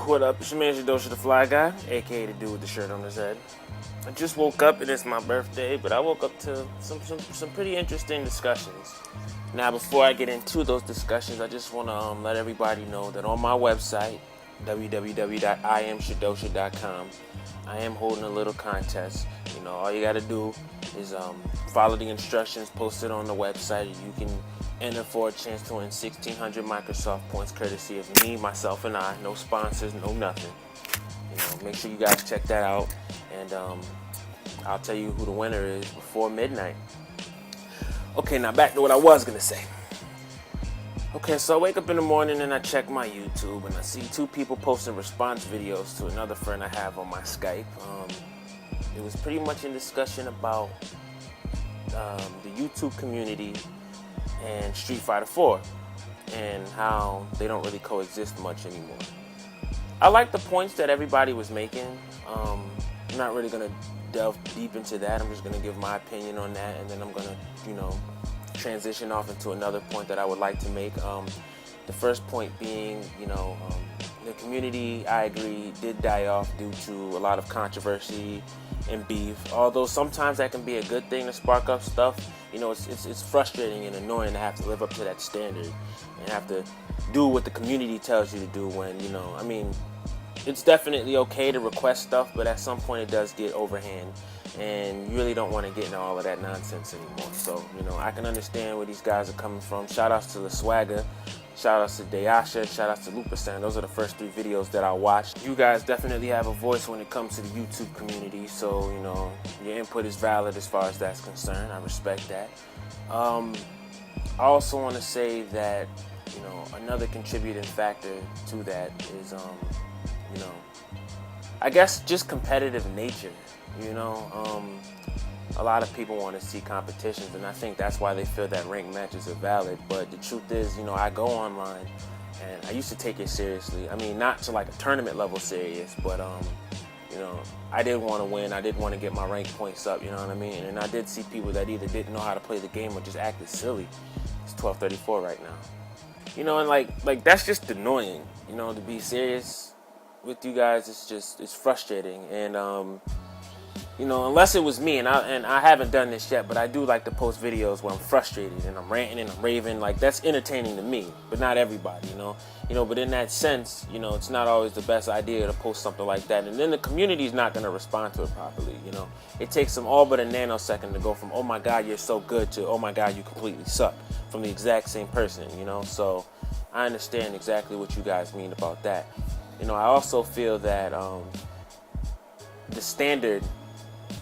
What up? It's your man Shidosha the Fly Guy, aka the dude with the shirt on his head. I just woke up and it's my birthday, but I woke up to some pretty interesting discussions. Now, before I get into those discussions, I just want to let everybody know that on my website, www.imshidosha.com, I am holding a little contest. You know, all you got to do is follow the instructions posted on the website. You can enter for a chance to win 1,600 Microsoft points courtesy of me, myself, and I. No sponsors, no nothing. You know, make sure you guys check that out, and I'll tell you who the winner is before midnight. Okay, now back to what I was gonna say. Okay, so I wake up in the morning and I check my YouTube and I see two people posting response videos to another friend I have on my Skype. It was pretty much in discussion about the YouTube community and Street Fighter 4 and how they don't really coexist much anymore. I like the points that everybody was making. I'm not really going to delve deep into that. I'm just going to give my opinion on that, and then I'm going to, transition off into another point that I would like to make. The first point being, the community, I agree, did die off due to a lot of controversy and beef. Although sometimes that can be a good thing to spark up stuff. It's frustrating and annoying to have to live up to that standard and have to do what the community tells you to do when, it's definitely okay to request stuff, but at some point it does get overhand, and you really don't want to get into all of that nonsense anymore. So, I can understand where these guys are coming from. Shout outs to Laswagga, shout outs to Shidosha, shout outs to Lupasan. Those are the first three videos that I watched. You guys definitely have a voice when it comes to the YouTube community, so, your input is valid as far as that's concerned. I respect that. I also want to say that, another contributing factor to that is, I guess just competitive nature. A lot of people want to see competitions, and I think that's why they feel that ranked matches are valid. But the truth is, I go online, and I used to take it seriously. I mean, not to like a tournament level serious, but I did want to win. I did want to get my rank points up. You know what I mean? And I did see people that either didn't know how to play the game or just acted silly. It's 12:34 right now. And like that's just annoying. To be serious with you guys, it's frustrating. And unless it was me, and I haven't done this yet, but I do like to post videos where I'm frustrated and I'm ranting and I'm raving. Like, that's entertaining to me, but not everybody, But in that sense, it's not always the best idea to post something like that, and then the community's not going to respond to it properly. It takes them all but a nanosecond to go from "oh my God, you're so good" to "oh my God, you completely suck" from the exact same person. So I understand exactly what you guys mean about that. I also feel that the standard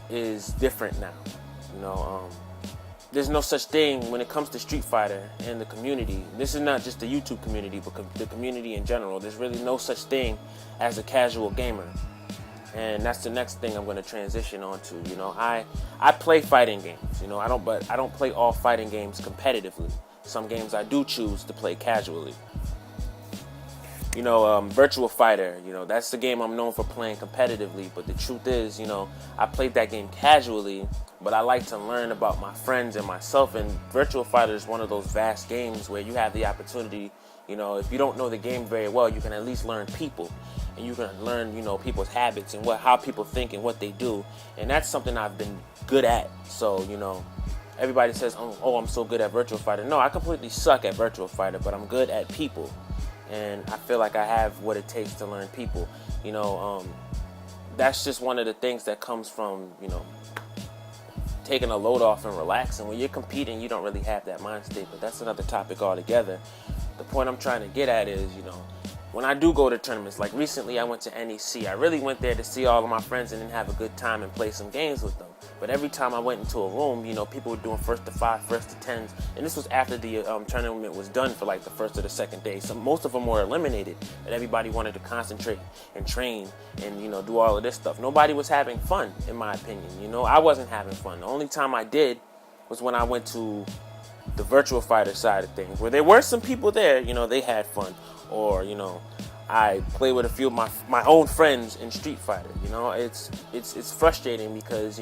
is different now. There's no such thing when it comes to Street Fighter and the community. This is not just the YouTube community, but the community in general. There's really no such thing as a casual gamer, and that's the next thing I'm going to transition on to. I play fighting games. I don't play all fighting games competitively. Some games I do choose to play casually. Virtual Fighter, that's the game I'm known for playing competitively, but the truth is, I played that game casually, but I like to learn about my friends and myself, and Virtual Fighter is one of those vast games where you have the opportunity, if you don't know the game very well, you can at least learn people, and you can learn, people's habits and how people think and what they do, and that's something I've been good at. So, everybody says, oh, I'm so good at Virtual Fighter. No, I completely suck at Virtual Fighter, but I'm good at people. And I feel like I have what it takes to learn people. That's just one of the things that comes from, taking a load off and relaxing. When you're competing, you don't really have that mind state, but that's another topic altogether. The point I'm trying to get at is, when I do go to tournaments, like recently I went to NEC. I really went there to see all of my friends and then have a good time and play some games with them. But every time I went into a room, people were doing first to 5, first to 10s, and this was after the tournament was done for like the first or the second day. So most of them were eliminated, and everybody wanted to concentrate and train and do all of this stuff. Nobody was having fun, in my opinion. I wasn't having fun. The only time I did was when I went to the Virtual Fighter side of things, where there were some people there, they had fun, or I play with a few of my own friends in Street Fighter. It's frustrating because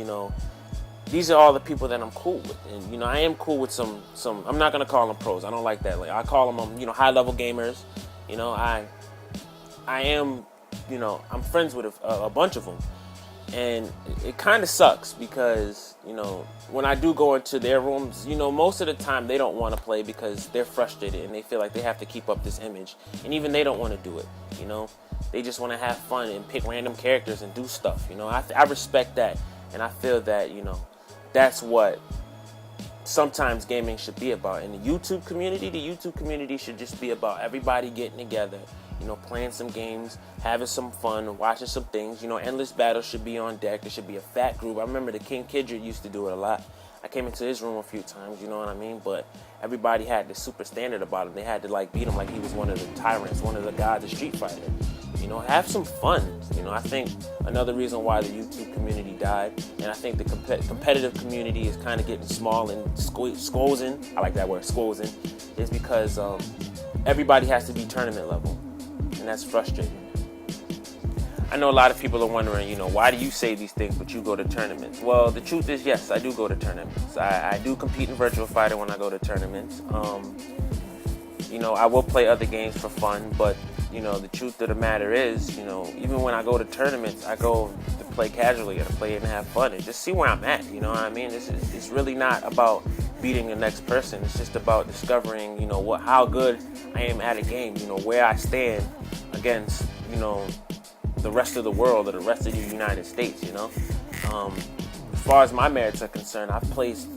these are all the people that I'm cool with, and I am cool with some. I'm not gonna call them pros. I don't like that. Like, I call them high level gamers. I am I'm friends with a bunch of them. And it kind of sucks because, when I do go into their rooms, most of the time they don't want to play because they're frustrated and they feel like they have to keep up this image. And even they don't want to do it, They just want to have fun and pick random characters and do stuff, I respect that. And I feel that, that's what sometimes gaming should be about. In the YouTube community should just be about everybody getting together, playing some games, having some fun, watching some things. Endless battles should be on deck. There should be a fat group. I remember the King Kidrid used to do it a lot. I came into his room a few times, you know what I mean? But everybody had this super standard about him. They had to beat him like he was one of the tyrants, one of the gods of Street Fighter. Have some fun. I think another reason why the YouTube community died, and I think the competitive community is kind of getting small and squozing. I like that word, squozing, is because everybody has to be tournament level, and that's frustrating. I know a lot of people are wondering, why do you say these things but you go to tournaments? Well, the truth is, yes, I do go to tournaments. I do compete in Virtual Fighter when I go to tournaments. I will play other games for fun, but the truth of the matter is, even when I go to tournaments, I go to play casually and play and have fun and just see where I'm at. You know what I mean? It's really not about beating the next person. It's just about discovering, how good I am at a game. Where I stand against, the rest of the world or the rest of the United States. As far as my merits are concerned, I've placed,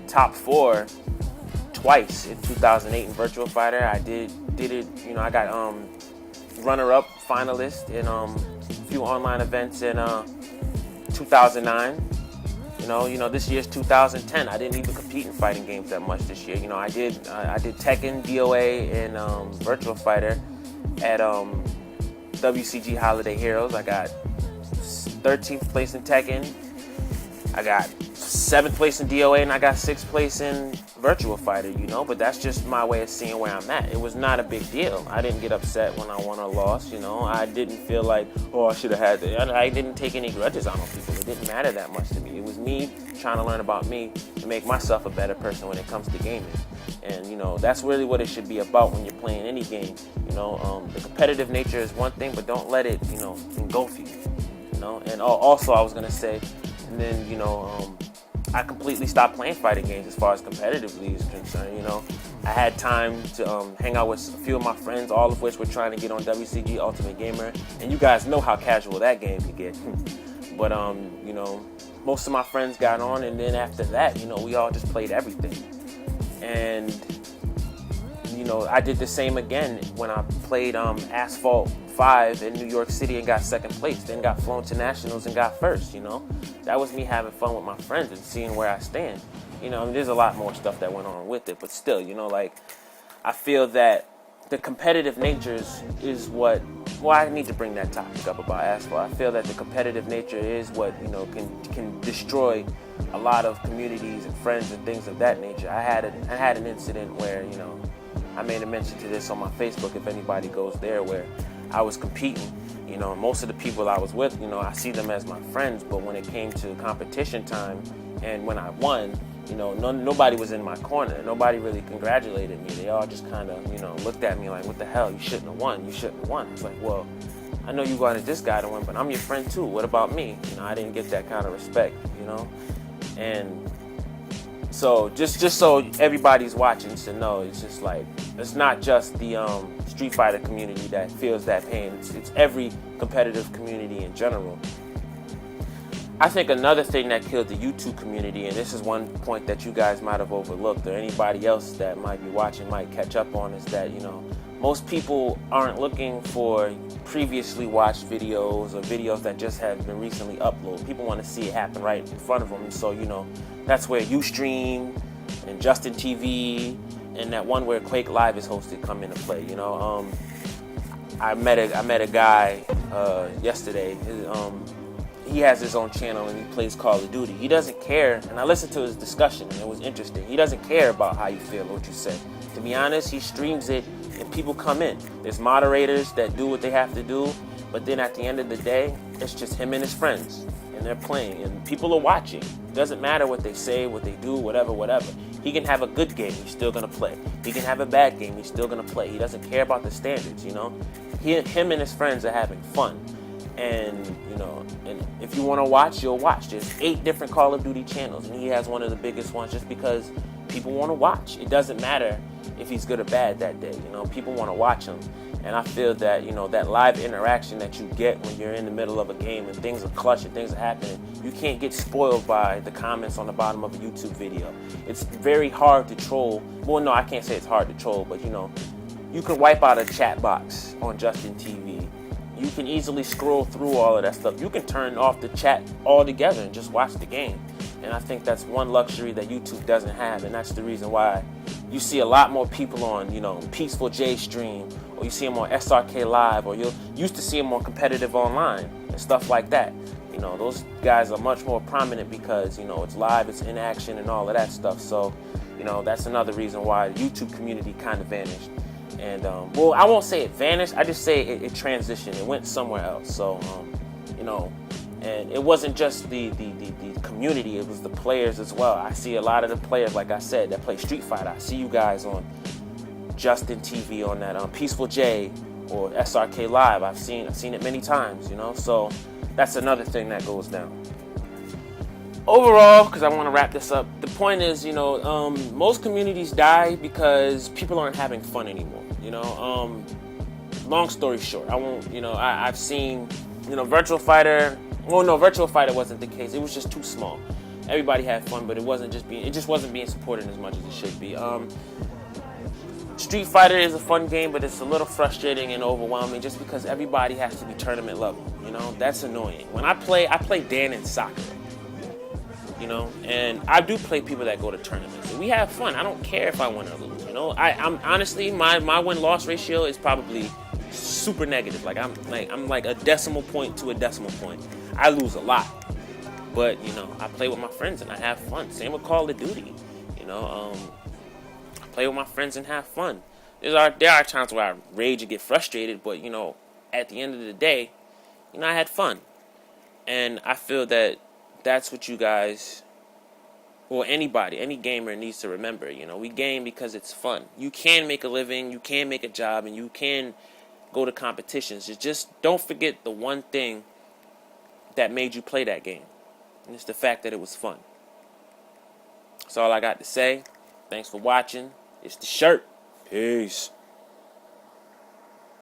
top 4 twice in 2008 in Virtual Fighter. I did it, I got runner-up finalist in a few online events in 2009. This year's 2010. I didn't even compete in fighting games that much this year. I did Tekken, DOA, and Virtual Fighter at WCG Holiday Heroes. I got 13th place in Tekken. I got 7th place in DOA, and I got 6th place in Virtual Fighter, but that's just my way of seeing where I'm at. It was not a big deal. I didn't get upset when I won or lost, I didn't feel like, I should have had that. I didn't take any grudges out on people. It didn't matter that much to me. It was me trying to learn about me to make myself a better person when it comes to gaming. And, that's really what it should be about when you're playing any game. The competitive nature is one thing, but don't let it, engulf you, And also, I was going to say, and then, I completely stopped playing fighting games as far as competitively is concerned. I had time to hang out with a few of my friends, all of which were trying to get on WCG Ultimate Gamer, and you guys know how casual that game can get. But most of my friends got on, and then after that, we all just played everything. And I did the same again when I played Asphalt 5 in New York City and got 2nd place, then got flown to nationals and got 1st. That was me having fun with my friends and seeing where I stand. There's a lot more stuff that went on with it, but still, I feel that the competitive nature is what, I need to bring that topic up about Asphalt. I feel that the competitive nature is what, can destroy a lot of communities and friends and things of that nature. I had an incident where, I made a mention to this on my Facebook if anybody goes there, where I was competing, most of the people I was with, I see them as my friends, but when it came to competition time and when I won, nobody was in my corner. Nobody really congratulated me. They all just kind of, looked at me like, what the hell, you shouldn't have won. You shouldn't have won. It's like, well, I know you wanted this guy to win, but I'm your friend too. What about me? I didn't get that kind of respect, and so just so everybody's watching to know, it's just like, it's not just the Street Fighter community that feels that pain. It's every competitive community in general. I think another thing that killed the YouTube community, and this is one point that you guys might have overlooked, or anybody else that might be watching might catch up on, is that, most people aren't looking for previously watched videos or videos that just have been recently uploaded. People want to see it happen right in front of them. And so, that's where Ustream and Justin TV and that one where Quake Live is hosted come into play. I met a guy yesterday. He has his own channel and he plays Call of Duty. He doesn't care, and I listened to his discussion and it was interesting. He doesn't care about how you feel or what you say. To be honest, he streams it and people come in. There's moderators that do what they have to do, but then at the end of the day, it's just him and his friends, and they're playing, and people are watching. It doesn't matter what they say, what they do, whatever. He can have a good game, he's still gonna play. He can have a bad game, he's still gonna play. He doesn't care about the standards, you know. Him and his friends are having fun. And, you know, and if you want to watch, you'll watch. There's 8 different Call of Duty channels, and he has one of the biggest ones just because people want to watch. It doesn't matter if he's good or bad that day, you know, people want to watch him. And I feel that, you know, that live interaction that you get when you're in the middle of a game and things are clutch and things are happening, you can't get spoiled by the comments on the bottom of a YouTube video. It's very hard to troll. Well, no, I can't say it's hard to troll, but, you know, you can wipe out a chat box on Justin TV. You can easily scroll through all of that stuff. You can turn off the chat altogether and just watch the game. And I think that's one luxury that YouTube doesn't have, and that's the reason why you see a lot more people on, you know, Peaceful J stream, or you see them on SRK Live, or you used to see them on Competitive Online and stuff like that. You know, those guys are much more prominent because, you know, it's live, it's in action, and all of that stuff. So, you know, that's another reason why the YouTube community kind of vanished. And, well, I won't say it vanished. I just say it transitioned. It went somewhere else. So, you know, and it wasn't just the community. It was the players as well. I see a lot of the players, like I said, that play Street Fighter. I see you guys on Justin TV, on that Peaceful J or SRK Live. I've seen it many times, you know. So that's another thing that goes down. Overall, because I want to wrap this up, the point is, you know, most communities die because people aren't having fun anymore. You know, long story short, I won't, you know, I've seen, you know, Virtual Fighter. Well, no, Virtual Fighter wasn't the case. It was just too small. Everybody had fun, but it just wasn't being supported as much as it should be. Street Fighter is a fun game, but it's a little frustrating and overwhelming just because everybody has to be tournament level. You know, that's annoying. When I play Dan in soccer. You know, and I do play people that go to tournaments, and we have fun. I don't care if I win or lose. You know, I'm honestly, my win-loss ratio is probably super negative. I'm like a decimal point to a decimal point. I lose a lot, but you know, I play with my friends and I have fun. Same with Call of Duty. You know, I play with my friends and have fun. There are times where I rage and get frustrated, but you know, at the end of the day, you know, I had fun, and I feel that that's what you guys, or anybody, any gamer needs to remember. You know, we game because it's fun. You can make a living, you can make a job, and you can go to competitions. Just don't forget the one thing that made you play that game. And it's the fact that it was fun. That's all I got to say. Thanks for watching. It's the shirt. Peace.